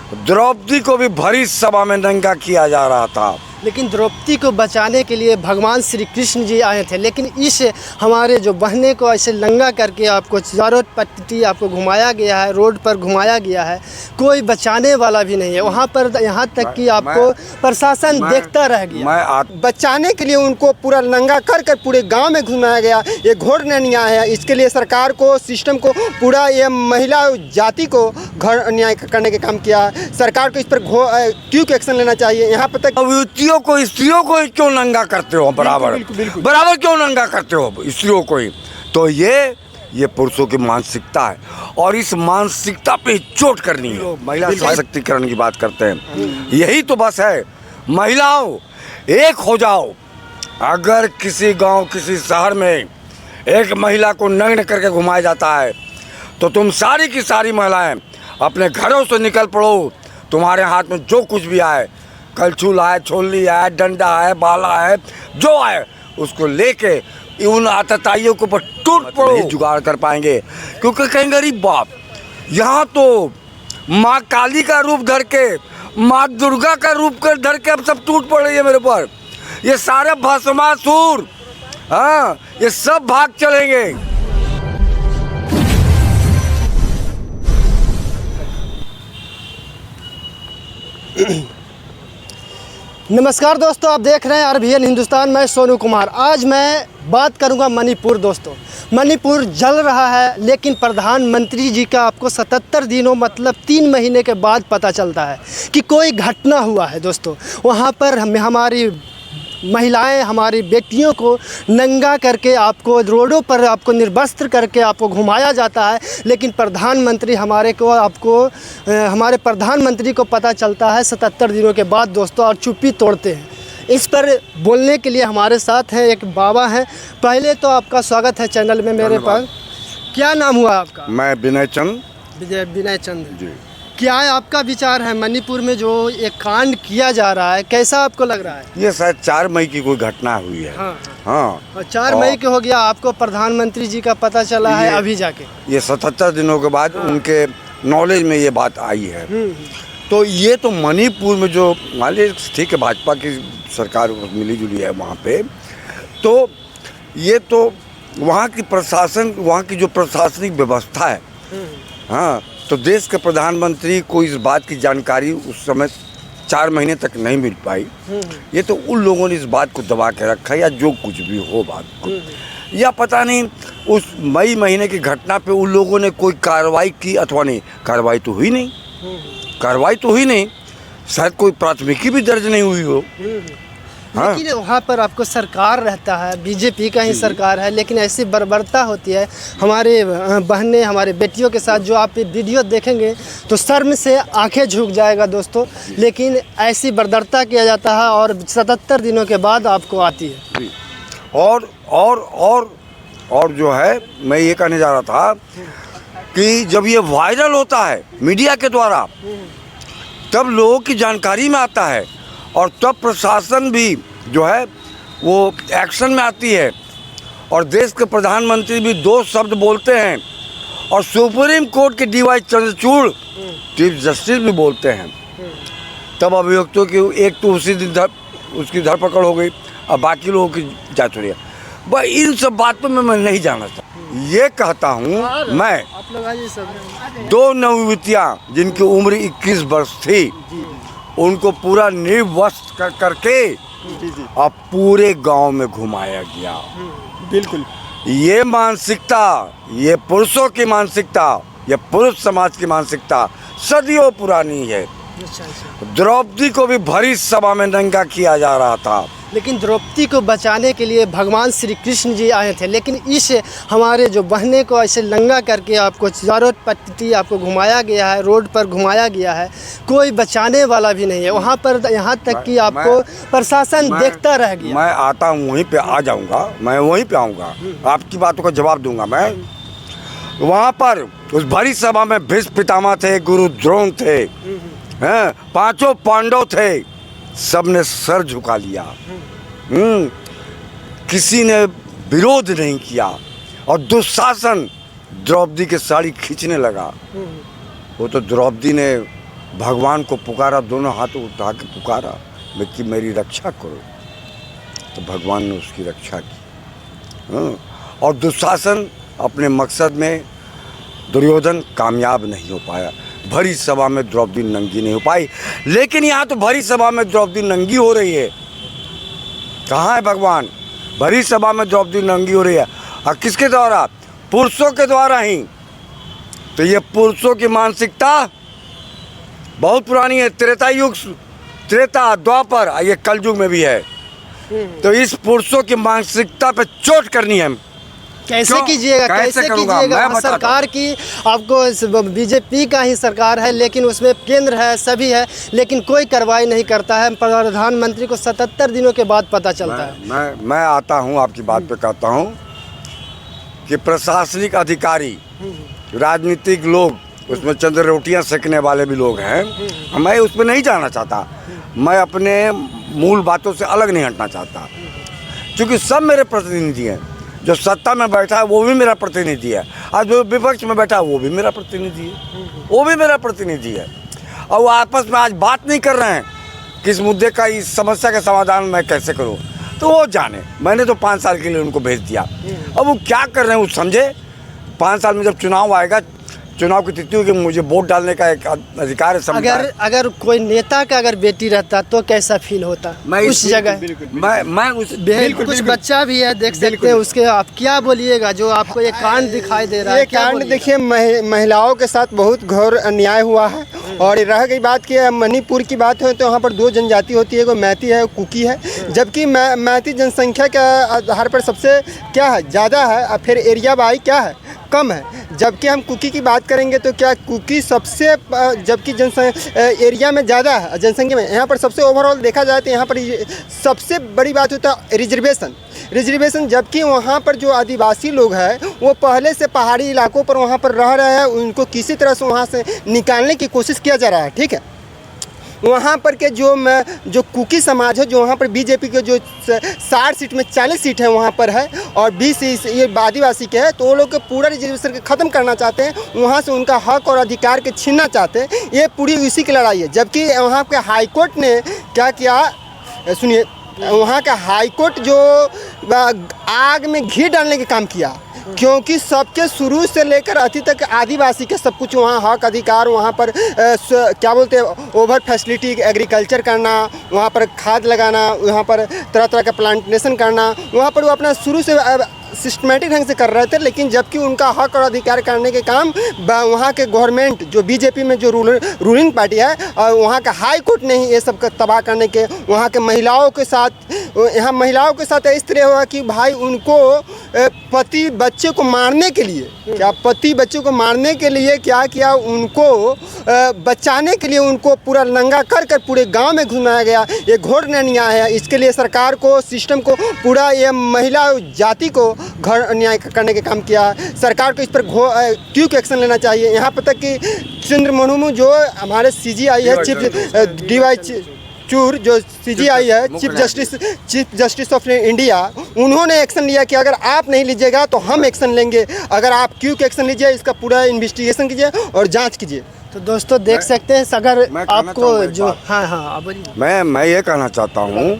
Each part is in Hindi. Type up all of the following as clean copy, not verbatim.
द्रौपदी को भी भरी सभा में नंगा किया जा रहा था। लेकिन द्रौपदी को बचाने के लिए भगवान श्री कृष्ण जी आए थे, लेकिन इस हमारे जो बहने को ऐसे नंगा करके आपको चारों पट्टी आपको घुमाया गया है, रोड पर घुमाया गया है, कोई बचाने वाला भी नहीं है वहाँ पर। यहाँ तक कि आपको प्रशासन देखता रह गया। बचाने के लिए उनको पूरा नंगा कर कर पूरे गांव में घुमाया गया। ये घोर न्याय है। इसके लिए सरकार को, सिस्टम को, पूरा ये महिला जाति को घोर न्याय करने का काम किया है। सरकार को इस पर क्विक एक्शन लेना चाहिए। यहाँ पर तक को स्त्रियों को क्यों नंगा करते हो बराबर? बराबर क्यों नंगा करते हो स्त्रियों को ही? तो ये पुरुषों की मानसिकता है और इस मानसिकता पे चोट करनी है। महिला सशक्तिकरण की बात करते हैं, यही तो बस है। महिलाओं एक हो जाओ। अगर किसी गांव, किसी शहर में एक महिला को नग्न करके घुमाया जाता है तो तुम सारी की सारी महिलाएं अपने घरों से निकल पड़ो। तुम्हारे हाथ में जो कुछ भी आए, कलछुल है, छोलनी है, डंडा है, बाला है, जो आए उसको लेके उन आतताइयों के ऊपर टूट पड़ो। नहीं जुगाड़ कर पाएंगे क्योंकि कहेंगे अरे बाप, यहाँ तो माँ काली का रूप धर के, माँ दुर्गा का रूप धर के अब सब टूट पड़ रही है मेरे पर। ये सारे भस्मासुर, हाँ, ये सब भाग चलेंगे। नमस्कार दोस्तों, आप देख रहे हैं RBN हिंदुस्तान। मैं सोनू कुमार। आज मैं बात करूंगा मणिपुर। दोस्तों, मणिपुर जल रहा है, लेकिन प्रधानमंत्री जी का आपको 77 दिनों मतलब 3 महीने के बाद पता चलता है कि कोई घटना हुआ है। दोस्तों, वहां पर हमारी महिलाएं, हमारी बेटियों को नंगा करके आपको रोडों पर आपको निर्वस्त्र करके आपको घुमाया जाता है, लेकिन प्रधानमंत्री हमारे प्रधानमंत्री को पता चलता है 77 दिनों के बाद दोस्तों, और चुप्पी तोड़ते हैं। इस पर बोलने के लिए हमारे साथ हैं एक बाबा हैं। पहले तो आपका स्वागत है चैनल में मेरे पास। क्या नाम हुआ आपका? मैं विनय चंद। विनय चंद जी। क्या आपका विचार है मणिपुर में जो एक कांड किया जा रहा है, कैसा आपको लग रहा है? ये शायद 4 मई की कोई घटना हुई है। हाँ। और 4 मई के हो गया, आपको प्रधानमंत्री जी का पता चला है अभी जाके? ये 77 दिनों के बाद उनके नॉलेज में ये बात आई है। तो ये तो मणिपुर में जो मान लीजिए, ठीक है, भाजपा की सरकार मिली जुली है वहाँ पे, तो ये तो वहाँ की प्रशासन, वहाँ की जो प्रशासनिक व्यवस्था है, हाँ, तो देश के प्रधानमंत्री को इस बात की जानकारी उस समय 4 महीने तक नहीं मिल पाई। ये तो उन लोगों ने इस बात को दबा के रखा, या जो कुछ भी हो बात को, या पता नहीं उस मई महीने की घटना पे उन लोगों ने कोई कार्रवाई की अथवा नहीं। कार्रवाई तो हुई नहीं, शायद कोई प्राथमिकी भी दर्ज नहीं हुई हो। हाँ। लेकिन वहाँ पर आपको सरकार रहता है, बीजेपी का ही सरकार है, लेकिन ऐसी बर्बरता होती है हमारे बहनें, हमारे बेटियों के साथ। जो आप वीडियो देखेंगे तो शर्म से आंखें झुक जाएगा दोस्तों, लेकिन ऐसी बर्बरता किया जाता है और 77 दिनों के बाद आपको आती है। और जो है, मैं ये कहने जा रहा था कि जब ये वायरल होता है मीडिया के द्वारा, तब लोगों की जानकारी में आता है और तब प्रशासन भी जो है वो एक्शन में आती है, और देश के प्रधानमंत्री भी 2 शब्द बोलते हैं, और सुप्रीम कोर्ट के DY चंद्रचूड़ चीफ जस्टिस भी बोलते हैं। तब अभियुक्तों की एक तो उसी दिन उसकी धरपकड़ हो गई, और बाकी लोगों की जांच हो रही है। बस इन सब बातों में मैं नहीं जाना चाहता। ये कहता हूँ मैं, 2 नवयुवतियाँ जिनकी उम्र 21 वर्ष थी, उनको पूरा निर्वस्त्र करके अब पूरे गांव में घुमाया गया। बिल्कुल, ये मानसिकता, ये पुरुषों की मानसिकता, ये पुरुष समाज की मानसिकता सदियों पुरानी है। द्रौपदी को भी भरी सभा में नंगा किया जा रहा था, लेकिन द्रौपदी को बचाने के लिए भगवान श्री कृष्ण जी आए थे, लेकिन इस हमारे जो बहने को ऐसे नंगा करके आपको चारों पट्टी आपको घुमाया गया है, रोड पर घुमाया गया है, कोई बचाने वाला भी नहीं है वहाँ पर। यहाँ तक कि आपको प्रशासन देखता रह गया। मैं आता हूँ, वहीं पे आ जाऊँगा, मैं वहीं पे आऊँगा, आपकी बातों का जवाब दूंगा मैं। वहाँ पर उस भरी सभा में भीष्म पितामह थे, गुरु द्रोण थे, हैं, 5 पांडव थे, सबने सर झुका लिया। किसी ने विरोध नहीं किया, और दुशासन द्रौपदी के साड़ी खींचने लगा। वो तो द्रौपदी ने भगवान को पुकारा, दोनों हाथ उठा के पुकारा कि मेरी रक्षा करो, तो भगवान ने उसकी रक्षा की। और दुशासन अपने मकसद में, दुर्योधन कामयाब नहीं हो पाया। भरी सभा में द्रौपदी नंगी नहीं हो पाई, लेकिन यहाँ तो भरी सभा में द्रौपदी नंगी हो रही है। कहाँ है भगवान? भरी सभा में द्रौपदी नंगी हो रही है, और किसके द्वारा? पुरुषों के द्वारा ही। तो ये पुरुषों की मानसिकता बहुत पुरानी है, त्रेता युग, त्रेता, द्वापर, ये कलयुग में भी है। तो इस पुरुषों की मानसिकता पे चोट करनी है। कैसे कीजिएगा, कैसे कीजिएगा? सरकार की, आपको बीजेपी का ही सरकार है, लेकिन उसमें केंद्र है, सभी है, लेकिन कोई कार्रवाई नहीं करता है। प्रधानमंत्री को 77 दिनों के बाद पता चलता है। मैं आता हूँ, आपकी बात पे कहता हूँ कि प्रशासनिक अधिकारी, राजनीतिक लोग, उसमें चंद्र रोटियाँ सेकने वाले भी लोग हैं। मैं उसमें नहीं जाना चाहता, मैं अपने मूल बातों से अलग नहीं हटना चाहता, क्योंकि सब मेरे प्रतिनिधि हैं। जो सत्ता में बैठा है वो भी मेरा प्रतिनिधि है, आज जो विपक्ष में बैठा है वो भी मेरा प्रतिनिधि है, वो भी मेरा प्रतिनिधि है। और वो आपस में आज बात नहीं कर रहे हैं कि इस मुद्दे का, इस समस्या का समाधान मैं कैसे करूं, तो वो जाने। मैंने तो 5 साल के लिए उनको भेज दिया, अब वो क्या कर रहे हैं वो समझे। 5 साल में जब चुनाव आएगा, चुनाव की तिथि होगी, मुझे वोट डालने का एक अधिकार है। अगर कोई नेता का अगर बेटी रहता तो कैसा फील होता उस जगह? मैं उस कुछ बच्चा भी है, देख सकते हैं उसके। आप क्या बोलिएगा जो आपको ये कांड दिखाई दे रहा है? ये कांड देखिए, महिलाओं के साथ बहुत घोर अन्याय हुआ है। और रह गई बात की मणिपुर की बात हो, तो वहाँ पर 2 जनजाति होती है, कोई मैती है, कुकी है। जबकि मैती जनसंख्या के आधार पर सबसे क्या है, ज़्यादा है, और फिर एरिया बाई क्या है, कम है। जबकि हम कुकी की बात करेंगे तो क्या कुकी सबसे, जबकि एरिया में ज़्यादा है, जनसंख्या में यहाँ पर सबसे ओवरऑल देखा जाए तो यहाँ पर सबसे बड़ी बात होता है रिजर्वेशन। जबकि वहाँ पर जो आदिवासी लोग हैं वो पहले से पहाड़ी इलाकों पर वहाँ पर रह रहे हैं, उनको किसी तरह से वहाँ से निकालने की कोशिश किया जा रहा है। ठीक है, वहाँ पर के जो कुकी समाज है, जो वहाँ पर बीजेपी के जो 60 सीट में 40 सीट है वहाँ पर है, और 20 ये आदिवासी के है, तो वो लोग के पूरा रिजर्वेशन के ख़त्म करना चाहते हैं, वहाँ से उनका हक और अधिकार के छीनना चाहते हैं। ये पूरी इसी की लड़ाई है। जबकि वहाँ के हाईकोर्ट ने क्या किया, सुनिए, वहाँ का हाईकोर्ट जो आग में घी डालने का काम किया, क्योंकि सबके शुरू से लेकर अति तक आदिवासी के सब कुछ वहाँ हक अधिकार, वहाँ पर क्या बोलते हैं, ओवर फैसिलिटी, एग्रीकल्चर करना, वहाँ पर खाद लगाना, वहाँ पर तरह तरह का प्लांटेशन करना, वहाँ पर वो अपना शुरू से सिस्टमेटिक ढंग से कर रहे थे। लेकिन जबकि उनका हक और अधिकार करने के काम वहाँ के गवर्नमेंट, जो बीजेपी में जो रूलिंग पार्टी है, और वहाँ का हाई कोर्ट ने ही ये सब का तबाह करने के, वहाँ के महिलाओं के साथ, यहाँ महिलाओं के साथ इस तरह हुआ कि भाई उनको पति बच्चे को मारने के लिए, क्या किया, उनको बचाने के लिए उनको पूरा नंगा कर पूरे गांव में घुमाया गया। ये घोर न्याय है। इसके लिए सरकार को, सिस्टम को, पूरा ये महिला जाति को घर अन्याय करने के काम किया है। सरकार को इस पर क्विक एक्शन लेना चाहिए। यहाँ पर तक कि चंद्र मुर्मू जो हमारे CGI है, चीफ DY चूर जो CGI है, चीफ जस्टिस ऑफ इंडिया, उन्होंने एक्शन लिया कि अगर आप नहीं लीजिएगा तो हम एक्शन लेंगे। अगर आप क्विक एक्शन लीजिए, इसका पूरा इन्वेस्टिगेशन कीजिए और जांच कीजिए। तो दोस्तों देख सकते हैं, अगर आपको जो मैं ये कहना चाहता हूँ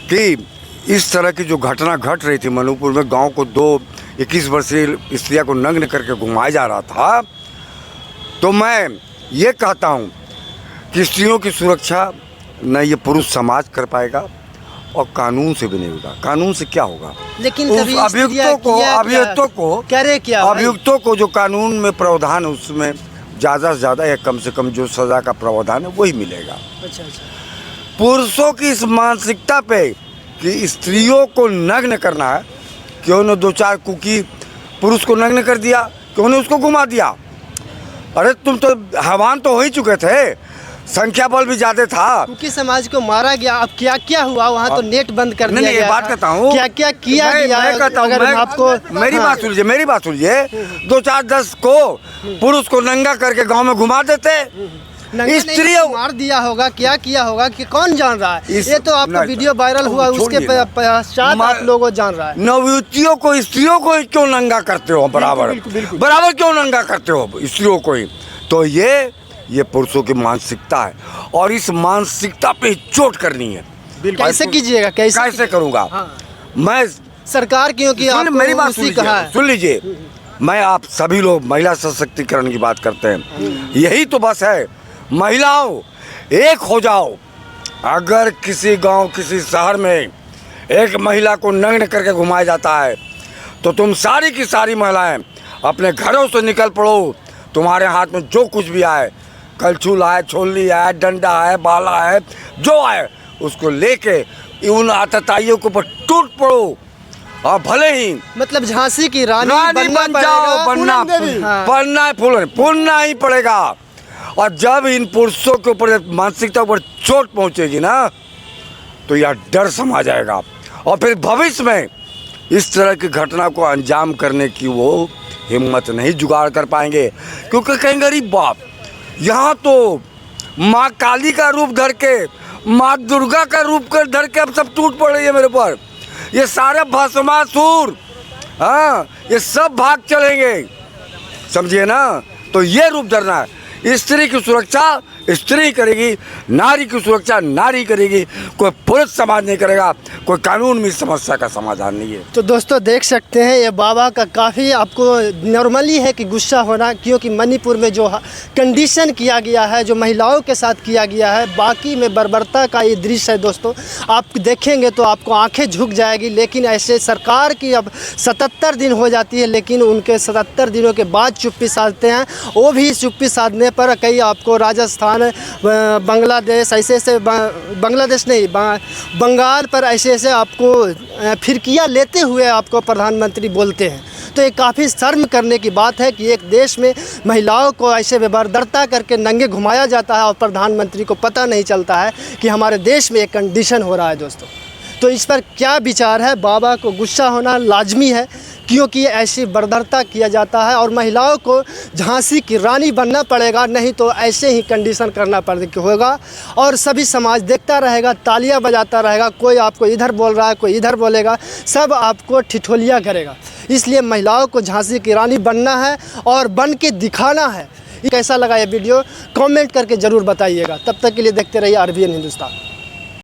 कि इस तरह की जो घटना घट रही थी मणिपुर में, गांव को 21 वर्षीय स्त्रियों को नग्न करके घुमाया जा रहा था, तो मैं ये कहता हूँ कि स्त्रियों की सुरक्षा न ये पुरुष समाज कर पाएगा और कानून से भी नहीं होगा। कानून से क्या होगा? लेकिन अभियुक्तों को जो कानून में प्रावधान है उसमें ज़्यादा से ज़्यादा या कम से कम जो सज़ा का प्रावधान है वही मिलेगा। अच्छा। पुरुषों की इस मानसिकता पे कि स्त्रियों को नग्न करना है, क्यों न 2-4 कुकी पुरुष को नग्न कर दिया, क्यों न उसको घुमा दिया। अरे तुम तो हैवान तो हो ही चुके थे, संख्या बल भी ज्यादा था। कुकी समाज को मारा गया, अब क्या क्या हुआ वहाँ? तो नेट बंद कर दिया गया। बात कहता हूँ, क्या क्या किया गया? मैं कहता हूँ, आपको मेरी बात सुनिए, 2-4-10 को पुरुष को नंगा करके गांव में घुमा देते, स्त्रियों मार दिया होगा, क्या किया होगा कि कौन जान रहा है? ये तो आपका वीडियो वायरल हुआ, उसके पश्चात आप लोगों जान रहा है। नवयुवतियों को, स्त्रियों को क्यों नंगा करते हो? बराबर क्यों नंगा करते हो स्त्रियों को ही? तो ये पुरुषों की मानसिकता है और इस मानसिकता पे चोट करनी है। कैसे कीजिएगा, कैसे करूँगा? हाँ। मैं सरकार क्योंकि आपको मेरी बात उसी कहा है। सुन लीजिए, मैं आप सभी लोग महिला सशक्तिकरण की बात करते हैं, यही तो बस है। महिलाओं एक हो जाओ। अगर किसी गांव किसी शहर में एक महिला को नग्न करके घुमाया जाता है तो तुम सारी की सारी महिलाएं अपने घरों से निकल पड़ो। तुम्हारे हाथ में जो कुछ भी आए, कलछुल आए, छोलनी आए, डंडा है, बाला है, जो आए उसको लेके उन आतताइयों के ऊपर टूट पड़ो। और भले ही मतलब झांसी की रानी बन जाओ, बनना ही पड़ेगा। और जब इन पुरुषों के ऊपर मानसिकता ऊपर चोट पहुंचेगी ना तो यह डर समा जाएगा और फिर भविष्य में इस तरह की घटना को अंजाम करने की वो हिम्मत नहीं जुगाड़ कर पाएंगे, क्योंकि कहेंगे अरे बाप, यहाँ तो माँ काली का रूप धर के, माँ दुर्गा का रूप कर धर के अब सब टूट पड़ रही है मेरे पर। ये सारे भस्मासुर, हाँ, ये सब भाग चलेंगे, समझिए ना। तो ये रूप धरना है। स्त्री की सुरक्षा स्त्री करेगी, नारी की सुरक्षा नारी करेगी। कोई पुरुष समाज नहीं करेगा, कोई कानून में इस समस्या का समाधान नहीं है। तो दोस्तों देख सकते हैं ये बाबा का काफ़ी आपको नॉर्मली है कि गुस्सा होना, क्योंकि मणिपुर में जो कंडीशन किया गया है, जो महिलाओं के साथ किया गया है, बाकी में बर्बरता का ये दृश्य है दोस्तों। आप देखेंगे तो आपको आंखें झुक जाएगी। लेकिन ऐसे सरकार की अब 77 दिन हो जाती है, लेकिन उनके 77 दिनों के बाद चुप्पी साधते हैं। वो भी चुप्पी साधने पर कई आपको राजस्थान, बांग्लादेश, ऐसे बांग्लादेश नहीं, बंगाल पर ऐसे आपको फिरकियाँ लेते हुए आपको प्रधानमंत्री बोलते हैं। तो ये काफ़ी शर्म करने की बात है कि एक देश में महिलाओं को ऐसे बेबर्दरता करके नंगे घुमाया जाता है और प्रधानमंत्री को पता नहीं चलता है कि हमारे देश में एक कंडीशन हो रहा है दोस्तों। तो इस पर क्या विचार है? बाबा को गुस्सा होना लाजमी है, क्योंकि ऐसी बर्बरता किया जाता है और महिलाओं को झांसी की रानी बनना पड़ेगा, नहीं तो ऐसे ही कंडीशन करना होगा और सभी समाज देखता रहेगा, तालियां बजाता रहेगा। कोई आपको इधर बोल रहा है, कोई इधर बोलेगा, सब आपको ठिठोलियां करेगा। इसलिए महिलाओं को झांसी की रानी बनना है और बन के दिखाना है। कैसा लगा ये वीडियो कमेंट करके ज़रूर बताइएगा। तब तक के लिए देखते रहिए RBN हिंदुस्तान।